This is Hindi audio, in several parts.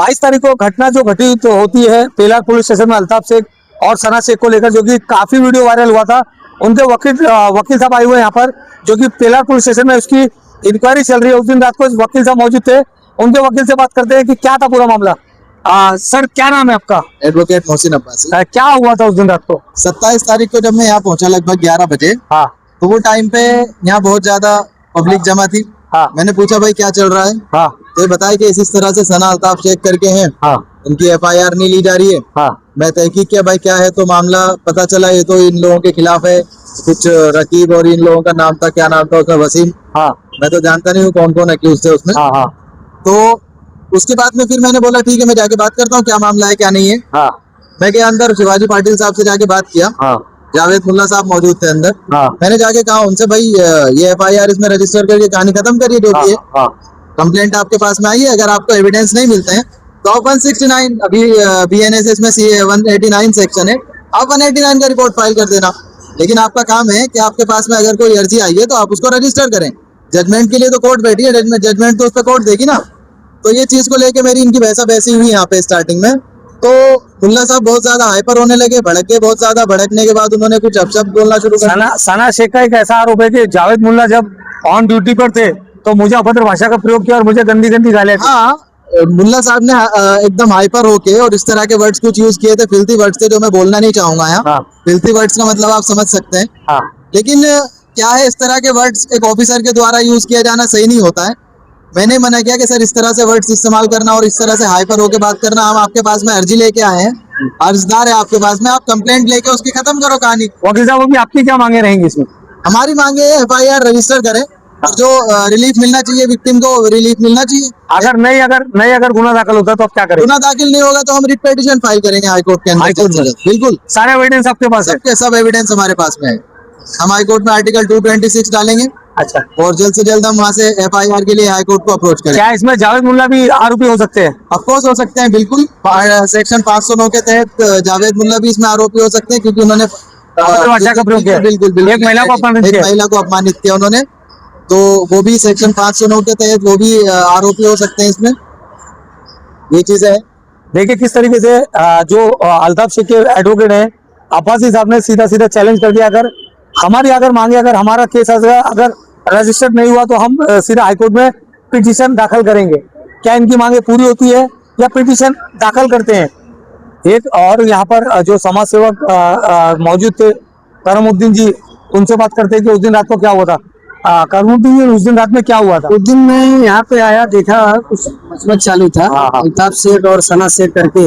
22 तारीख को घटना जो घटी तो होती है पेलार पुलिस स्टेशन में अल्ताफ शेख और सना शेख को लेकर, जो कि काफी वीडियो वायरल हुआ था। उनके वकील साहब आए हुए हैं यहाँ पर, जो कि पेलार पुलिस स्टेशन में उसकी इंक्वायरी चल रही है। उस दिन रात को वकील साहब मौजूद थे, उनके वकील से बात करते हैं कि क्या था पूरा मामला। सर क्या नाम है आपका? एडवोकेट मोहसिन अब्बासी। क्या हुआ था उस दिन रात को? 27 तारीख को जब मैं यहाँ पहुंचा लगभग 11 बजे, हाँ तो वो टाइम पे यहाँ बहुत ज्यादा पब्लिक जमा थी। हाँ मैंने पूछा भाई क्या चल रहा है, हाँ तो ये बताया कि इस तरह से सना अल्ताफ शेख करके हैं, हाँ उनकी FIR नहीं ली जा रही है। हाँ मैं तहकीक किया भाई क्या है, तो मामला पता चला ये तो इन लोगों के खिलाफ है। कुछ रकीब और इन लोगों का नाम था, क्या नाम था उसका, वसीम। हाँ मैं तो जानता नहीं हूँ कौन कौन अक्यूज थे उसमें। हाँ हाँ तो उसके बाद में फिर मैंने बोला ठीक है मैं जाके बात करता हूँ क्या मामला है क्या नहीं है। हाँ मैं गया अंदर, शिवाजी पाटिल साहब से जाके बात किया। हाँ जावेद मुल्ला साहब मौजूद थे अंदर। हाँ मैंने जाके कहा उनसे भाई ये FIR इसमें रजिस्टर करके कहानी खत्म करिए जो भी है। हाँ कंप्लेंट आपके पास में आई है, अगर आपको एविडेंस नहीं मिलते हैं तो आप 169 अभी BNSS में CA 189 सेक्शन है, आप 189 का रिपोर्ट फाइल कर देना। लेकिन आपका काम है कि आपके पास में अगर कोई अर्जी आई है तो आप उसको रजिस्टर करें। जजमेंट के लिए तो कोर्ट बैठी है, जजमेंट तो उस पर कोर्ट देगी ना। तो ये चीज को लेके मेरी इनकी बहसा बहसी हुई यहाँ पे स्टार्टिंग में। तो मुल्ला साहब बहुत ज्यादा हाइपर होने लगे, भड़क गए बहुत ज्यादा। भड़कने के बाद उन्होंने कुछ अपशब्द बोलना शुरू कर। सना शेख का एक ऐसा आरोप है कि जावेद मुल्ला जब ऑन ड्यूटी पर थे तो मुझे अभद्र भाषा का प्रयोग किया और मुझे गंदी गंदी गालियां दी। हाँ, मुल्ला साहब ने एकदम हाइपर होके और इस तरह के वर्ड्स कुछ यूज किए थे, फिल्थी वर्ड्स थे, जो मैं बोलना नहीं चाहूंगा यहाँ। हाँ। फिल्थी वर्ड्स का मतलब आप समझ सकते हैं। हाँ लेकिन क्या है, इस तरह के वर्ड्स एक ऑफिसर के द्वारा यूज किया जाना सही नहीं होता है। मैंने मना किया कि सर इस तरह से वर्ड्स इस्तेमाल करना और इस तरह से हाइपर होके बात करना, हम आपके पास में अर्जी लेके आए हैं, अर्जदार है आपके पास में, आप कंप्लेंट लेके उसकी खत्म करो कहानी। वकील साहब अभी आपकी क्या मांगे रहेंगी इसमें? हमारी मांगे FIR रजिस्टर करें और जो रिलीफ मिलना चाहिए विक्टिम को रिलीफ मिलना चाहिए। अगर गुना दाखिल होता है तो आप क्या करेंगे? गुना दाखिल नहीं होगा तो हम रिट पिटीशन फाइल करेंगे हाईकोर्ट के अंदर। बिल्कुल सारे एविडेंस आपके पास है? सब एविडेंस हमारे पास में है। हम हाईकोर्ट में आर्टिकल 226 डालेंगे। अच्छा, और जल्द से जल्द हम वहाँ से FIR के लिए हाईकोर्ट को अप्रोच करें। क्या इसमें जावेद मुल्ला भी आरोपी हो सकते हैं? ऑफकोर्स हो सकते हैं, बिल्कुल। सेक्शन 509 के तहत जावेद मुल्ला भी इसमें आरोपी हो सकते हैं, क्योंकि उन्होंने भाषा का प्रयोग किया। बिल्कुल एक महिला को अपमानित किया उन्होंने, तो वो भी सेक्शन 509 के तहत वो भी आरोपी हो सकते हैं इसमें। ये चीजें है। देखिए किस तरीके से जो अल्ताफ शेख के एडवोकेट हैं अब्बासी साहब ने सीधा सीधा चैलेंज कर दिया, अगर हमारी मांगे, अगर हमारा केस अगर रजिस्टर्ड नहीं हुआ तो हम सीधा हाईकोर्ट में पिटीशन दाखिल करेंगे। क्या इनकी मांगे पूरी होती है या पिटीशन दाखिल करते हैं? एक और यहाँ पर जो समाज सेवक मौजूद थे करमुद्दीन जी, उनसे बात करते हैं कि उस दिन रात को क्या हुआ था। करमुद्दीन जी, उस दिन रात में क्या हुआ था? उस दिन मैं यहाँ पे आया, देखा कुछ मचमच चालू था। अल्ताफ शेख और सना शेख करके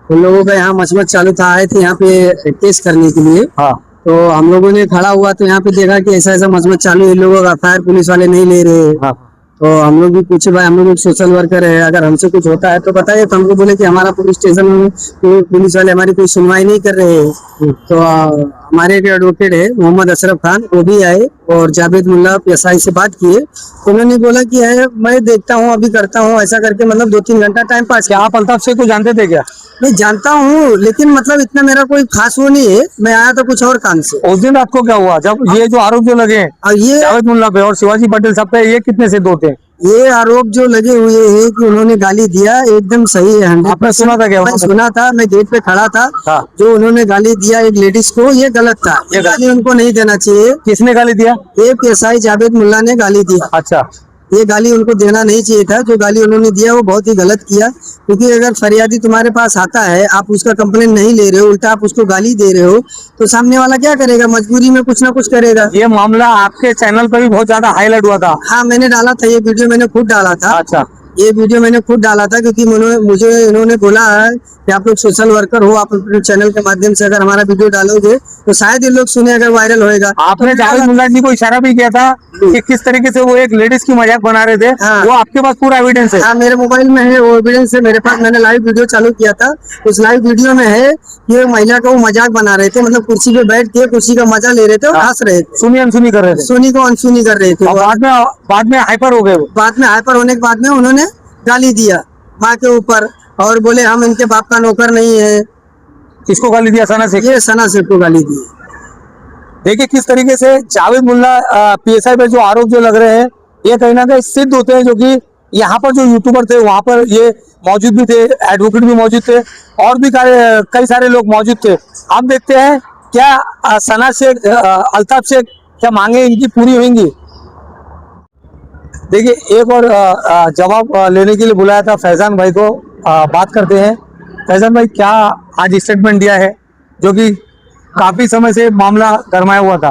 उन लोगों का यहाँ मचमच चालू था। आए थे यहाँ पे केस करने के लिए। तो हम लोगों ने खड़ा हुआ तो यहाँ पे देखा कि ऐसा ऐसा मचमच चालू है, इन लोगों का FIR पुलिस वाले नहीं ले रहे। तो हम लोग भी पूछे भाई, हम लोग एक सोशल वर्कर है, अगर हमसे कुछ होता है तो बताइए। तो हमको बोले कि हमारा पुलिस स्टेशन में पुलिस वाले हमारी कोई सुनवाई नहीं कर रहे हैं। तो हमारे एक एडवोकेट है मोहम्मद अशरफ खान, वो भी आए और जावेद मुल्ला PSI से बात किए। तो उन्होंने बोला कि है मैं देखता हूँ, अभी करता हूँ, ऐसा करके मतलब 2-3 घंटा टाइम पास किया। आप अल्ताफ शेख को जानते थे क्या? मैं जानता हूँ, लेकिन मतलब इतना मेरा कोई खास वो नहीं है। मैं आया तो कुछ और काम से। उस दिन रात को क्या हुआ जब ये जो आरोप जो लगे ये जावेद मुल्ला पे और शिवाजी पाटिल साहब पे, ये कितने से 2 थे? ये आरोप जो लगे हुए हैं कि उन्होंने गाली दिया, एकदम सही है। आपने सुना था क्या? मैं सुना था, मैं गेट पे खड़ा था। जो उन्होंने गाली दिया एक लेडीज को, ये गलत था। ये गाली उनको नहीं देना चाहिए। किसने गाली दिया? ये PSI जावेद मुल्ला ने गाली दिया। अच्छा, ये गाली उनको देना नहीं चाहिए था। जो गाली उन्होंने दिया वो बहुत ही गलत किया, क्योंकि अगर फरियादी तुम्हारे पास आता है, आप उसका कंप्लेंट नहीं ले रहे हो, उल्टा आप उसको गाली दे रहे हो, तो सामने वाला क्या करेगा? मजबूरी में कुछ ना कुछ करेगा। ये मामला आपके चैनल पर भी बहुत ज्यादा हाईलाइट हुआ था। हाँ, मैंने डाला था ये वीडियो, मैंने खुद डाला था। अच्छा, ये वीडियो मैंने खुद डाला था, क्योंकि मुझे इन्होंने बोला है कि आप लोग सोशल वर्कर हो, आप अपने चैनल के माध्यम से अगर हमारा वीडियो डालोगे तो शायद ये लोग सुने, अगर वायरल होएगा। आपने जावेद मुल्ला जी को इशारा भी किया था कि किस तरीके से वो एक लेडीज की मजाक बना रहे थे। वो आपके पास पूरा एविडेंस है? हाँ, मेरे मोबाइल में है वो एविडेंस है मेरे पास। मैंने लाइव वीडियो चालू किया था, उस लाइव वीडियो में है कि महिला का वो मजाक बना रहे थे, मतलब कुर्सी पे बैठ के कुर्सी का मजा ले रहे थे और हंस रहे थे। सुनी अनसुनी कर रहे थे। सुनी को अनसुनी कर रहे थे। बाद में हाइपर हो गए। बाद में हाइपर होने के बाद में उन्होंने गाली दिया माँ के ऊपर और बोले हम इनके बाप का नौकर नहीं है। किसको गाली दिया? सना शेख। ये सना शेख को गाली दी। देखिए किस तरीके से जावेद मुल्ला PSI पे जो आरोप जो लग रहे हैं, ये कहीं ना कहीं सिद्ध होते हैं, जो कि यहाँ पर जो यूट्यूबर थे वहां पर ये मौजूद भी थे, एडवोकेट भी मौजूद थे और भी कई सारे लोग मौजूद थे। हम देखते हैं क्या सना शेख, अल्ताफ शेख, क्या मांगे इनकी पूरी होंगी। देखिए एक और जवाब लेने के लिए बुलाया था फैजान भाई को, बात करते हैं। फैजान भाई, क्या आज स्टेटमेंट दिया है जो कि काफी समय से मामला गरमाया हुआ था?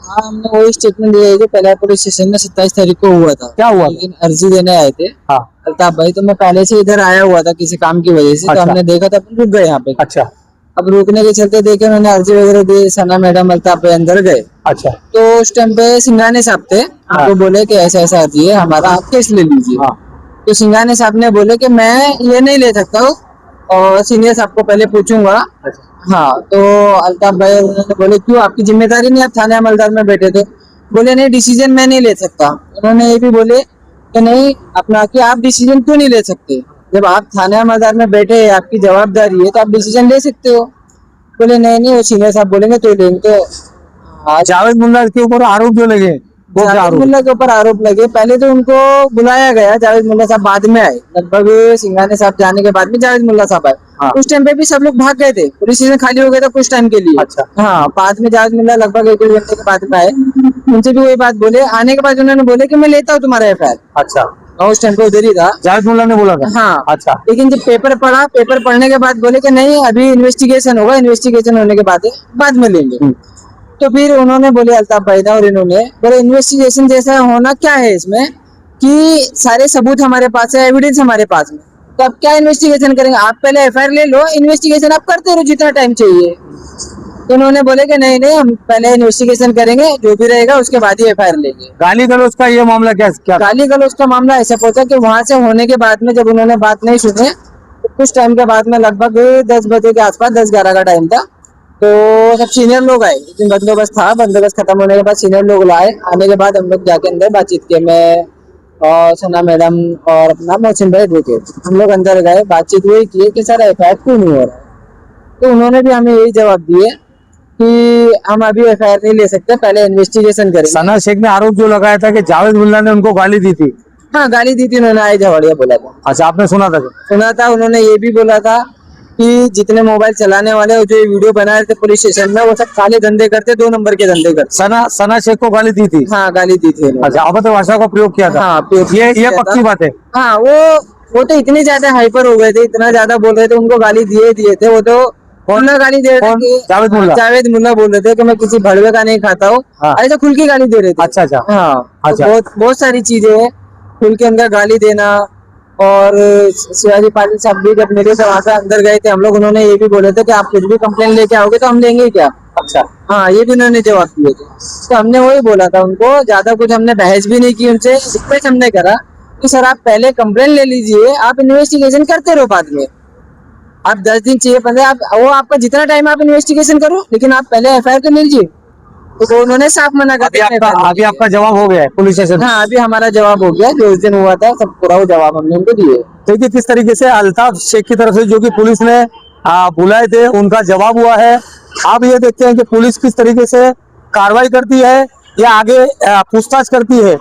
हाँ, हमने वही स्टेटमेंट दिया है जो पहले पुलिस स्टेशन में 27 तारीख को हुआ था। क्या हुआ? लेकिन अर्जी देने आए थे हाँ। अल्ताफ भाई, तो मैं पहले से इधर आया हुआ था किसी काम की वजह से। अच्छा। तो हमने देखा था, रुक गए यहाँ पे। अच्छा अब रुकने के चलते देखे उन्होंने अर्जी वगैरह दी, सना मैडम अल्ताफ भाई अंदर गए। अच्छा। तो उस टाइम पे सिंघाने साहब थे, वो बोले कि ऐसा ऐसा अर्जी है हमारा, आप केस ले लीजिए। हाँ। तो सिंघाने साहब ने बोले कि मैं ये नहीं ले सकता हूँ और सीनियर साहब को पहले पूछूंगा। हाँ, तो अल्ताफ भाई उन्होंने बोले क्यों, आपकी जिम्मेदारी नहीं, आप थाने अमलदार में बैठे थे। बोले नहीं, डिसीजन मैं नहीं ले सकता। उन्होंने ये भी बोले कि नहीं अपना, कि आप डिसीजन क्यों नहीं ले सकते, जब आप थाने अमलदार में बैठे हैं, आपकी जवाबदारी है तो आप डिसीजन ले सकते हो। बोले नहीं वो सीनियर साहब बोलेंगे तो लेंगे। तो आज जावेद मुल्ला के ऊपर आरोप जो लगे, वो क्या जावेद आरोप? मुल्ला के ऊपर आरोप लगे। पहले तो उनको बुलाया गया, जावेद मुल्ला साहब बाद में आए, लगभग सिंघाने साहब जाने के बाद में जावेद मुल्ला साहब आए। हाँ। उस टाइम पे भी सब लोग भाग गए थे, पुलिस स्टेशन खाली हो गया था कुछ टाइम के लिए। अच्छा। हाँ, बाद में जावेद मुल्ला लगभग 1 घंटे के बाद में आए, उनसे भी वही बात बोले। आने के बाद उन्होंने बोले कि मैं लेता हूँ तुम्हारा एफआईआर। अच्छा, और उस टाइम पे उधर ही था। जावेद मुल्ला ने बोला था? हाँ। अच्छा। लेकिन जब पेपर पढ़ा, पेपर पढ़ने के बाद बोले कि नहीं अभी इन्वेस्टिगेशन होगा, इन्वेस्टिगेशन होने के बाद में लेंगे। तो फिर उन्होंने बोले अल्ताफ भाई था और इन्होंने बोले इन्वेस्टिगेशन जैसा होना क्या है इसमें, कि सारे सबूत हमारे पास है, एविडेंस हमारे पास में, तो आप क्या इन्वेस्टिगेशन करेंगे, आप पहले एफआईआर ले लो, इन्वेस्टिगेशन आप करते रहो जितना टाइम चाहिए। तो उन्होंने बोले कि नहीं नहीं हम पहले इन्वेस्टिगेशन करेंगे, जो भी रहेगा उसके बाद ही एफआईआर लेंगे। गाली गलौज का ये मामला क्या? गाली गलौज का मामला ऐसा पहुंचा कि वहां से होने के बाद में जब उन्होंने बात नहीं सुने तो कुछ टाइम के बाद में लगभग 10 बजे के आसपास, 10-11 का टाइम था, तो सब सीनियर लोग आए। लेकिन बंदोबस्त था, बंदोबस्त खत्म होने के बाद सीनियर लोग लाए। आने के बाद हम लोग जाके अंदर बातचीत किए, मैं और सना मैडम और अपना मोहसिन भाई रुके। हम लोग अंदर गए, बातचीत हुई की कि सर एफआईआर क्यों नहीं हो रहा है। तो उन्होंने भी हमें यही जवाब दिए कि हम अभी एफआईआर नहीं ले सकते, पहले इन्वेस्टिगेशन करेंगे। सना शेख ने आरोप जो लगाया था कि जावेद मुल्ला ने उनको गाली दी थी। हाँ, गाली दी थी उन्होंने, आई जवाड़िया बोला था। अच्छा, आपने सुना था? सुना था। उन्होंने ये भी बोला था कि जितने मोबाइल चलाने वाले और जो ये वीडियो बना रहे थे पुलिस स्टेशन में, वो सब काले धंधे करते, 2 नंबर के धंधे करते। सना शेख को गाली दी थी? हाँ, गाली दी थी उन्होंने। अच्छा, अभद्र भाषा का प्रयोग किया था? हाँ, प्रयोग ये किया था। पक्की बात है? हाँ, वो तो इतने ज्यादा हाइपर हो गए थे, इतना ज्यादा बोल रहे थे, उनको गाली दिए थे। वो तो कौन गाली दे रहे थे? जावेद मुल्ला बोल रहे थे कि मैं किसी भड़वे का नहीं खाता हूँ। हाँ। ऐसा खुल के गाली दे रहे थे। अच्छा अच्छा। हाँ, अच्छा। तो बहुत सारी चीजें हैं, खुल के उनका गाली देना। और शिवाजी पाटिल साहब भी जब मेरे से वहां से अंदर गए थे हम लोग, उन्होंने ये भी बोले थे कि आप कुछ भी कंप्लेन लेके आओगे तो हम लेंगे क्या। अच्छा। हाँ, ये भी उन्होंने जवाब दिए थे। तो हमने वही बोला था उनको, ज्यादा कुछ हमने बहस भी नहीं की उनसे, रिक्वेस्ट हमने करा कि सर आप पहले कंप्लेन ले लीजिए, आप इन्वेस्टिगेशन करते रहो, बाद में आप 10 दिन चाहिए 15, आप वो आपका जितना टाइम आप इन्वेस्टिगेशन करो, लेकिन आप पहले एफआईआर कर लीजिए। तो उन्होंने साफ मना कर दिया। अभी आपका जवाब हो गया है पुलिस स्टेशन? हाँ, अभी हमारा जवाब हो गया, जो उस दिन हुआ था सब पूरा वो जवाब हमने उनको दिए। देखिए किस तरीके से अल्ताफ शेख की तरफ से जो कि पुलिस ने बुलाए थे उनका जवाब हुआ है। आप ये देखते हैं कि पुलिस किस तरीके से कार्रवाई करती है या आगे पूछताछ करती है।